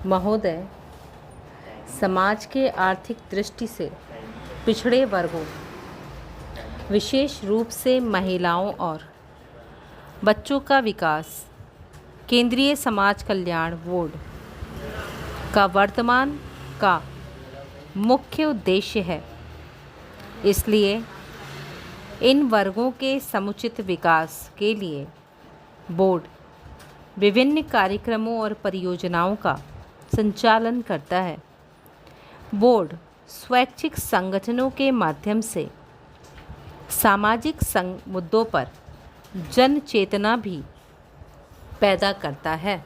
महोदय, समाज के आर्थिक दृष्टि से पिछड़े वर्गों, विशेष रूप से महिलाओं और बच्चों का विकास केंद्रीय समाज कल्याण बोर्ड का वर्तमान का मुख्य उद्देश्य है। इसलिए इन वर्गों के समुचित विकास के लिए बोर्ड विभिन्न कार्यक्रमों और परियोजनाओं का संचालन करता है। बोर्ड स्वैच्छिक संगठनों के माध्यम से सामाजिक मुद्दों पर जन चेतना भी पैदा करता है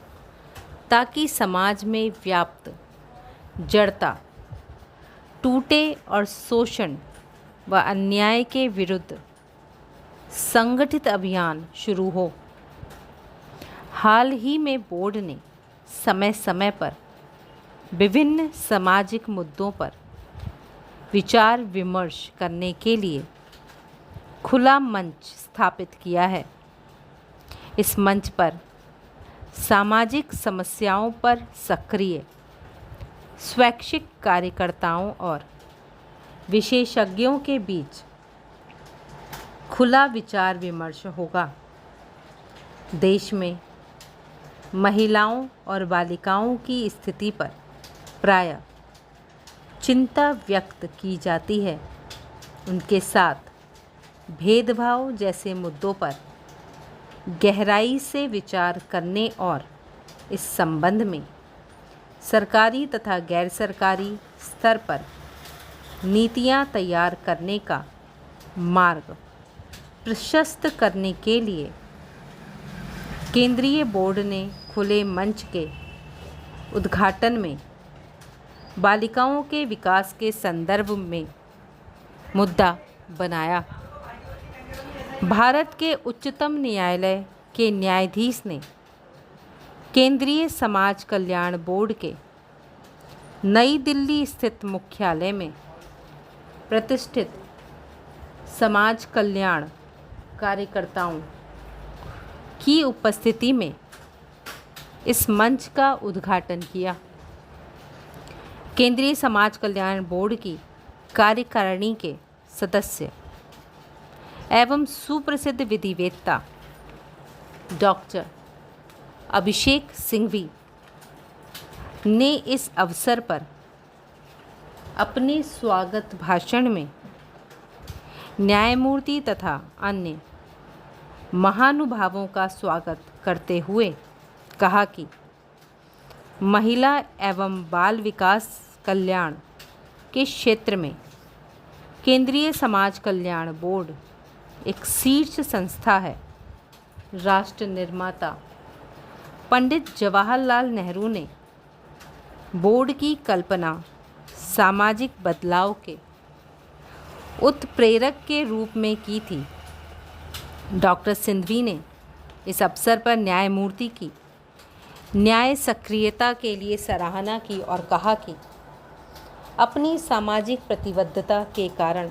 ताकि समाज में व्याप्त जड़ता टूटे और शोषण व अन्याय के विरुद्ध संगठित अभियान शुरू हो। हाल ही में बोर्ड ने समय समय पर विभिन्न सामाजिक मुद्दों पर विचार विमर्श करने के लिए खुला मंच स्थापित किया है। इस मंच पर सामाजिक समस्याओं पर सक्रिय स्वैच्छिक कार्यकर्ताओं और विशेषज्ञों के बीच खुला विचार विमर्श होगा। देश में महिलाओं और बालिकाओं की स्थिति पर प्रायः चिंता व्यक्त की जाती है। उनके साथ भेदभाव जैसे मुद्दों पर गहराई से विचार करने और इस संबंध में सरकारी तथा गैर सरकारी स्तर पर नीतियां तैयार करने का मार्ग प्रशस्त करने के लिए केंद्रीय बोर्ड ने खुले मंच के उद्घाटन में बालिकाओं के विकास के संदर्भ में मुद्दा बनाया। भारत के उच्चतम न्यायालय के न्यायाधीश ने केंद्रीय समाज कल्याण बोर्ड के नई दिल्ली स्थित मुख्यालय में प्रतिष्ठित समाज कल्याण कार्यकर्ताओं की उपस्थिति में इस मंच का उद्घाटन किया। केंद्रीय समाज कल्याण बोर्ड की कार्यकारिणी के सदस्य एवं सुप्रसिद्ध विधिवेत्ता डॉक्टर अभिषेक सिंघवी ने इस अवसर पर अपने स्वागत भाषण में न्यायमूर्ति तथा अन्य महानुभावों का स्वागत करते हुए कहा कि महिला एवं बाल विकास कल्याण के क्षेत्र में केंद्रीय समाज कल्याण बोर्ड एक शीर्ष संस्था है। राष्ट्र निर्माता पंडित जवाहरलाल नेहरू ने बोर्ड की कल्पना सामाजिक बदलाव के उत्प्रेरक के रूप में की थी। डॉक्टर सिंघवी ने इस अवसर पर न्यायमूर्ति की न्याय सक्रियता के लिए सराहना की और कहा कि अपनी सामाजिक प्रतिबद्धता के कारण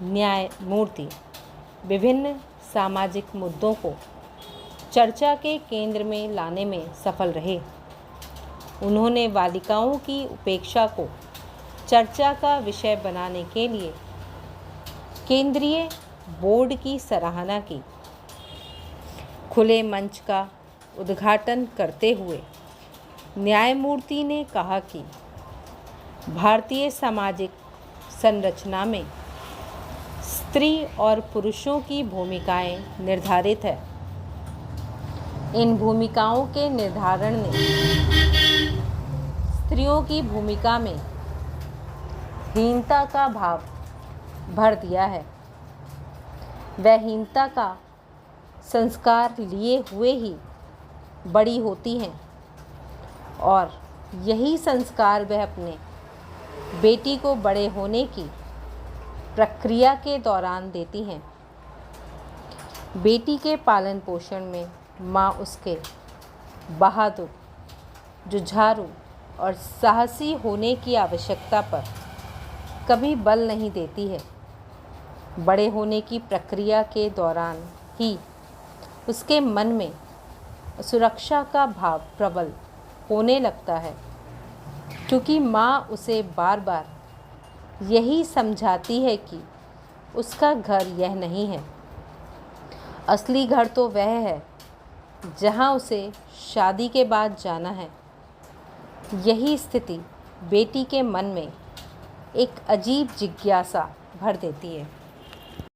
न्यायमूर्ति विभिन्न सामाजिक मुद्दों को चर्चा के केंद्र में लाने में सफल रहे। उन्होंने बालिकाओं की उपेक्षा को चर्चा का विषय बनाने के लिए केंद्रीय बोर्ड की सराहना की। खुले मंच का उद्घाटन करते हुए न्यायमूर्ति ने कहा कि भारतीय सामाजिक संरचना में स्त्री और पुरुषों की भूमिकाएं निर्धारित है। इन भूमिकाओं के निर्धारण ने स्त्रियों की भूमिका में हीनता का भाव भर दिया है। वह हीनता का संस्कार लिए हुए ही बड़ी होती हैं और यही संस्कार वह अपने बेटी को बड़े होने की प्रक्रिया के दौरान देती हैं। बेटी के पालन पोषण में माँ उसके बहादुर, जुझारू और साहसी होने की आवश्यकता पर कभी बल नहीं देती है। बड़े होने की प्रक्रिया के दौरान ही उसके मन में सुरक्षा का भाव प्रबल होने लगता है। क्योंकि माँ उसे बार बार यही समझाती है कि उसका घर यह नहीं है, असली घर तो वह है जहाँ उसे शादी के बाद जाना है। यही स्थिति बेटी के मन में एक अजीब जिज्ञासा भर देती है।